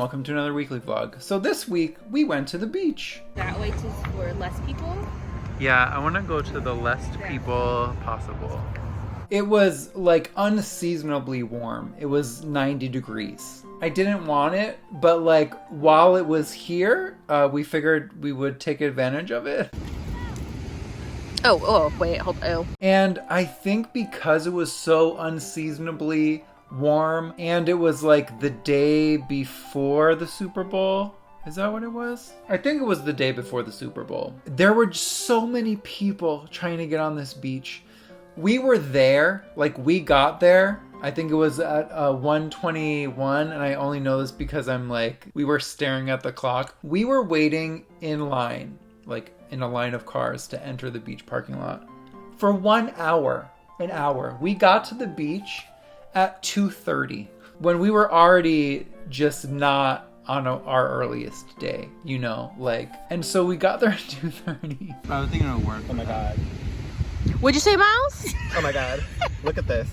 welcome to another weekly vlog. So this week, we went to the beach. That way to for less people? Yeah, I want to go to the least people possible. It was like unseasonably warm. It was 90 degrees. I didn't want it, but like while it was here, we figured we would take advantage of it. Wait, hold on. And I think because it was so unseasonably warm and it was like the day before the Super Bowl. Is that what it was? I think it was the day before the Super Bowl. There were just so many people trying to get on this beach. We were there, like we got there. I think it was at 1:21, and I only know this because we were staring at the clock. We were waiting in line, like in a line of cars to enter the beach parking lot for 1 hour. An hour. We got to the beach at 2:30 when we were already just not on our earliest day, you know, like, and so we got there at 2:30. I was thinking it'll work. Oh my god. What'd you say, Miles? Oh my god. Look at this.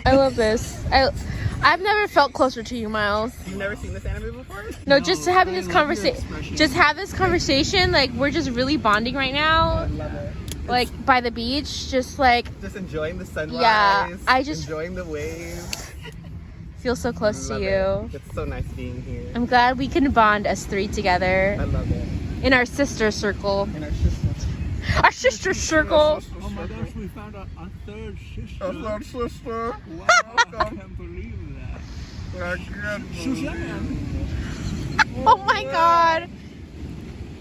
I love this. I've never felt closer to you, Miles. You've never seen this anime before? No, just having this conversation. Just have this conversation. Like, we're just really bonding right now. I love it. Like, by the beach. Just enjoying the sunrise. Yeah, I just enjoying the waves. feel so close to Love you. it. It's so nice being here. I'm glad we can bond as three together. I love it. In our sister circle. And our sister. Our sister circle. Oh my gosh, we found a third sister. A third sister. Wow, I can't believe that. Suzanne. Oh my god.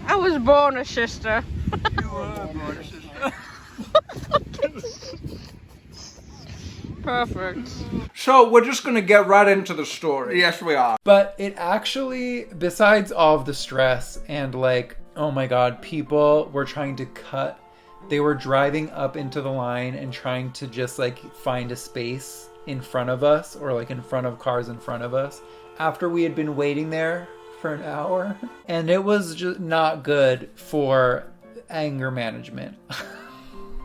I was born a sister. You were born a sister. Perfect. So we're just gonna get right into the story. Yes, we are. But it actually, besides all of the stress and like, oh my god, people were trying to cut. They were driving up into the line and trying to just like find a space in front of us or like in front of cars in front of us after we had been waiting there for an hour. And it was just not good for anger management.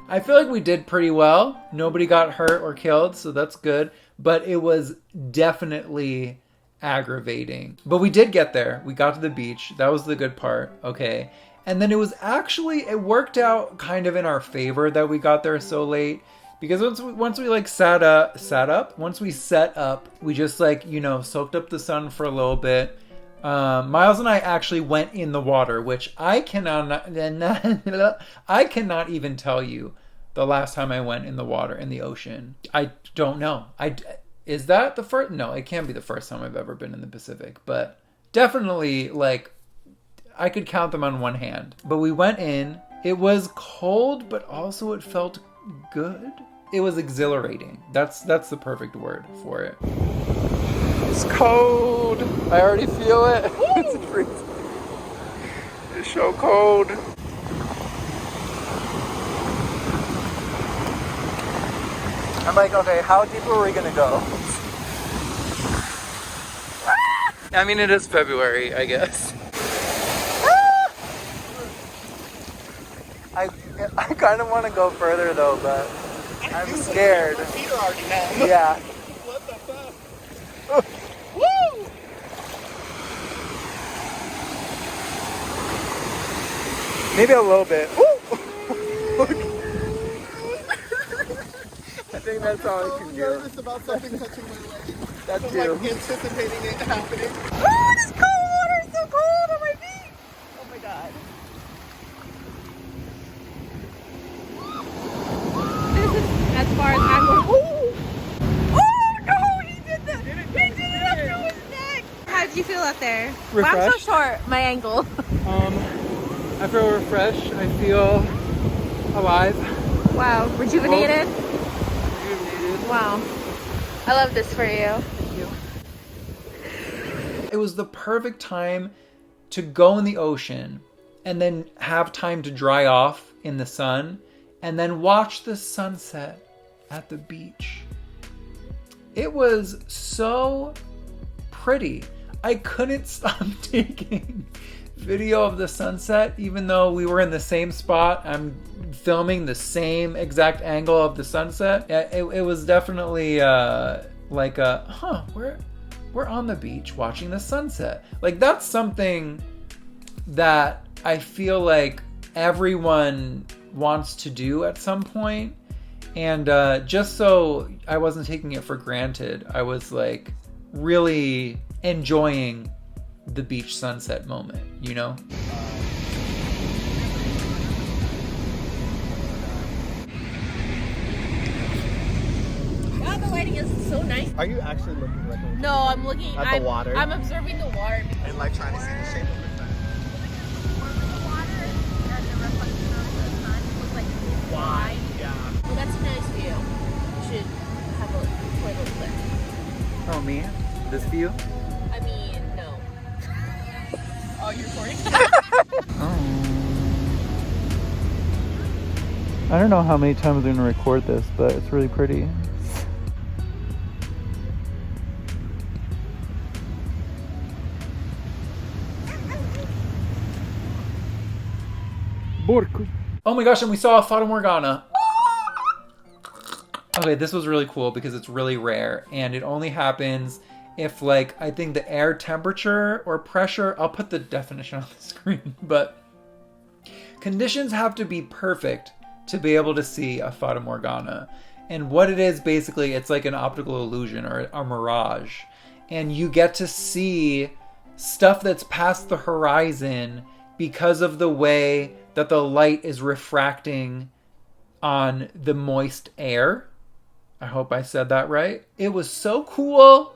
I feel like we did pretty well. Nobody got hurt or killed, so that's good. But it was definitely aggravating. But we did get there. We got to the beach. That was the good part. Okay. And then it worked out kind of in our favor that we got there so late. Because once we like set up, we just like, you know, soaked up the sun for a little bit. Miles and I actually went in the water, which I cannot even tell you the last time I went in the water, in the ocean. I don't know. Is that the first? No, it can't be the first time I've ever been in the Pacific, but definitely like I could count them on one hand. But we went in. It was cold, but also it felt good. It was exhilarating. That's the perfect word for it. It's cold. I already feel it. It's freezing. It's so cold. I'm like, okay, how deep are we gonna go? I mean, it is February, I guess. I kind of want to go further though, but I'm scared. My feet are already numb. Yeah. What the fuck? Woo! Maybe a little bit. I think that's all I can I'm do. nervous about something touching my leg. That I'm too. like anticipating it happening. Oh, this cold water is so cold on my feet. Oh my god. This is as far as I'm going. Oh no, he did that. He did it up to his neck. How did you feel out there? Wow, I'm so Refreshed? short. My ankle. I feel refreshed. I feel alive. Wow, rejuvenated. Rejuvenated. Wow. I love this for you. Thank you. It was the perfect time to go in the ocean and then have time to dry off in the sun and then watch the sunset at the beach. It was so pretty. I couldn't stop taking video of the sunset, even though we were in the same spot. I'm filming the same exact angle of the sunset. It was definitely like a, we're on the beach watching the sunset. Like, that's something that I feel like everyone wants to do at some point. And just so I wasn't taking it for granted, I was like really enjoying the beach sunset moment, you know? God, the lighting is so nice. Are you actually looking like No, I'm looking at the water? I'm observing the water. And like trying to see the shape of it? Wide. Yeah. Well, that's a nice view. You should have a toilet clip. Oh, me? This view? I mean, no. Oh, you're recording? Oh. I don't know how many times I'm gonna record this, but it's really pretty. Oh my gosh, and we saw a Fata Morgana. Okay, this was really cool because it's really rare, and it only happens if, like, I think the air temperature or pressure, I'll put the definition on the screen, but conditions have to be perfect to be able to see a Fata Morgana. And what it is, basically, it's like an optical illusion or a mirage. And you get to see stuff that's past the horizon because of the way that the light is refracting on the moist air. I hope I said that right. It was so cool.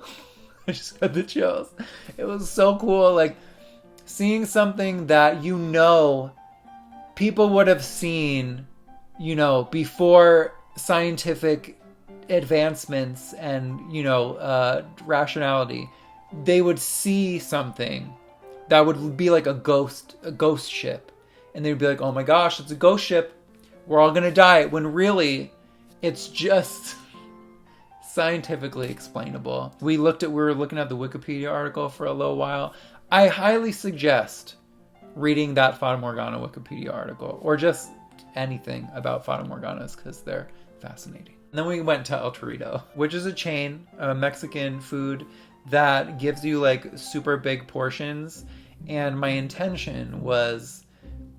I just had the chills. It was so cool, like seeing something that people would have seen, before scientific advancements and, rationality. They would see something that would be like a ghost ship. And they'd be like, oh my gosh, it's a ghost ship. We're all gonna die. When really, it's just scientifically explainable. We were looking at the Wikipedia article for a little while. I highly suggest reading that Fata Morgana Wikipedia article, or just anything about Fata Morganas, because they're fascinating. And then we went to El Torito, which is a chain, a Mexican food that gives you like super big portions. And my intention was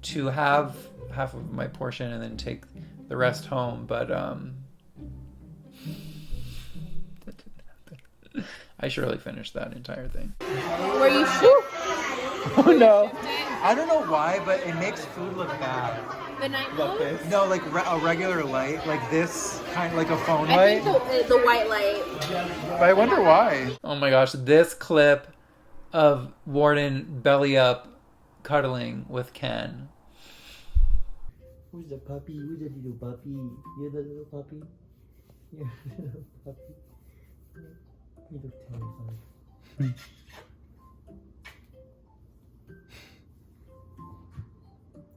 to have half of my portion and then take the rest home, but I surely finished that entire thing. Were you sure? Oh no. I don't know why, but it makes food look bad. The night Like mode? this? No, like a regular light, like this, kind of like a phone I light. think the white light. But I wonder why. Oh my gosh, this clip of Warden belly up cuddling with Ken. Who's the puppy? Who's the little puppy? You're the little puppy? You're the little puppy. You look terrified.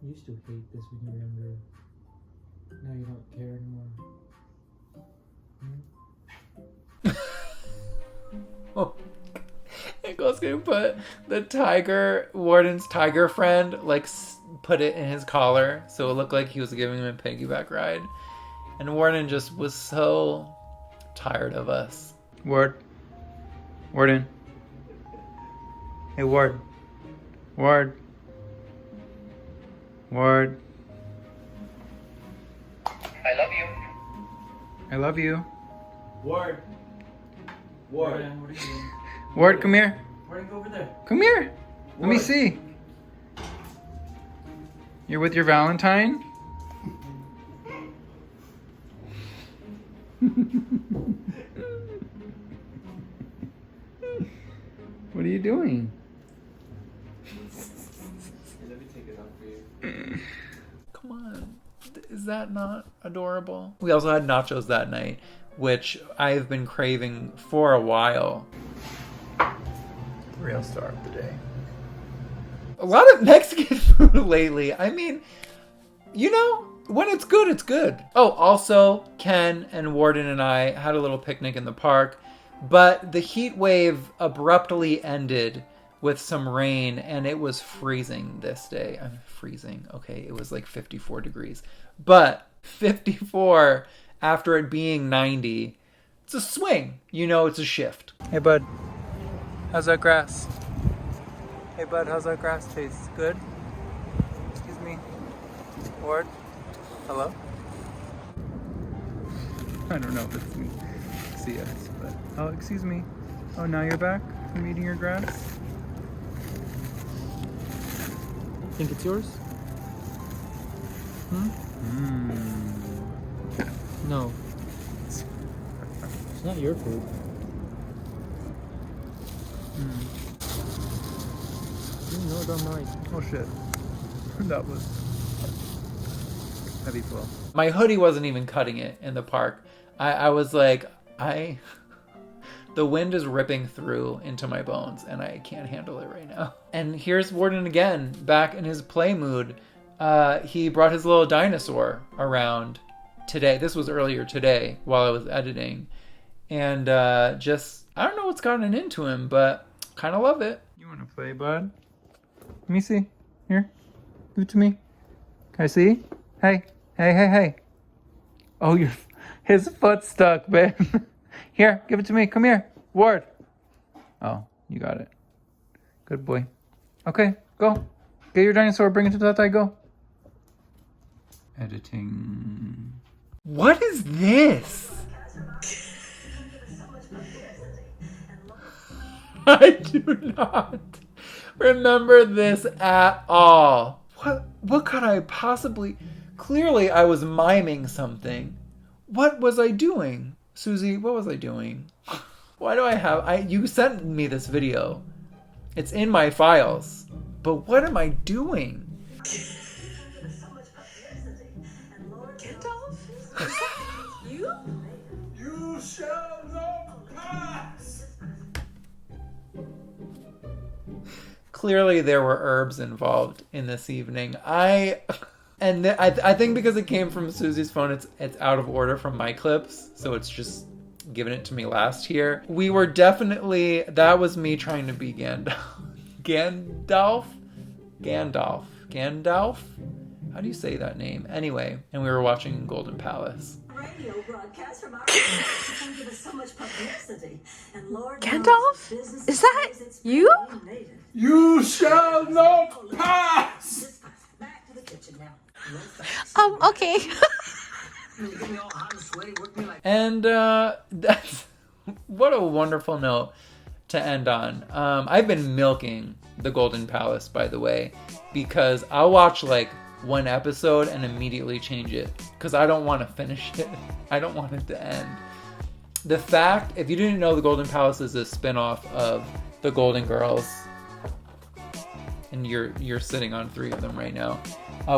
You used to hate this when you were younger. Now you don't care anymore. Oh. Nicole's gonna put the Warden's tiger friend, like, put it in his collar so it looked like he was giving him a piggyback ride. And Warden just was so tired of us. Warden. Hey, Ward. I love you. Ward, what are you doing? Ward, come here. Warden, go over there. Come here. Let me see. You're with your Valentine? What are you doing? Let me take it off for you. Come on. Is that not adorable? We also had nachos that night, which I've been craving for a while. Real star of the day. A lot of Mexican food lately. I mean, when it's good, it's good. Oh, also, Ken and Warden and I had a little picnic in the park, but the heat wave abruptly ended with some rain, and it was freezing this day. I'm freezing. Okay, it was like 54 degrees. But 54 after it being 90, it's a swing. It's a shift. Hey, bud. How's that grass? Hey bud, how's that grass taste? Good? Excuse me. Ward? Hello? I don't know if it's me. CS, but oh, excuse me. Oh, now you're back from eating your grass? Think it's yours? No. It's not your food. No, don't mind. Oh shit. That was heavy flow. My hoodie wasn't even cutting it in the park. I was like, the wind is ripping through into my bones and I can't handle it right now. And here's Warden again, back in his play mood. He brought his little dinosaur around today. This was earlier today while I was editing. And just, I don't know what's gotten into him, but kind of love it. You want to play, bud? Let me see. Here. Give it to me. Can I see? Hey. Hey. Oh, his foot's stuck, babe. Here, give it to me. Come here. Ward. Oh, you got it. Good boy. Okay, go. Get your dinosaur. Bring it to that side. Go. Editing. What is this? I do not remember this at all. What could I possibly... Clearly, I was miming something. What was I doing? Suzy, what was I doing? Why do I have... You sent me this video. It's in my files. But what am I doing? You? You shall not pass! Clearly, there were herbs involved in this evening. I think because it came from Suzy's phone, it's out of order from my clips, so it's just giving it to me last here. We were definitely, that was me trying to be Gandalf. Gandalf? How do you say that name? Anyway, and we were watching Golden Palace. Radio broadcast from our can give us so much publicity. And Lord Gandalf? Is that you? You shall not pass! Back to the kitchen now. Okay. And that's what a wonderful note to end on. I've been milking the Golden Palace, by the way, because I'll watch like one episode and immediately change it because I don't want to finish it. I don't want it to end. The fact, if you didn't know, the Golden Palace is a spin-off of the Golden Girls, and you're sitting on 3 of them right now,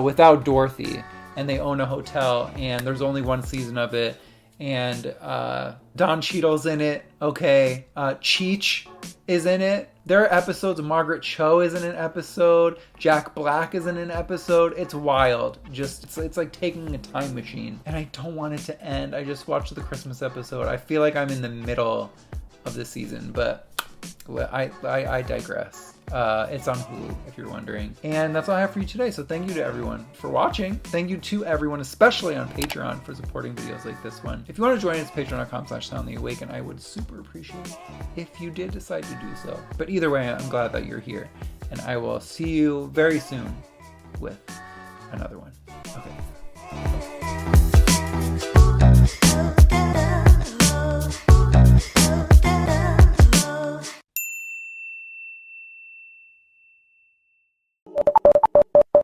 without Dorothy, and they own a hotel, and there's only 1 season of it, and Don Cheadle's in it. Okay, Cheech is in it. There are episodes. Margaret Cho is in an episode. Jack Black is in an episode. It's wild. Just it's like taking a time machine, and I don't want it to end. I just watched the Christmas episode. I feel like I'm in the middle of the season, but I digress. It's on Hulu, if you're wondering. And that's all I have for you today. So thank you to everyone for watching. Thank you to everyone, especially on Patreon, for supporting videos like this one. If you want to join us, patreon.com/soundlyawake, and I would super appreciate if you did decide to do so. But either way, I'm glad that you're here. And I will see you very soon with another one.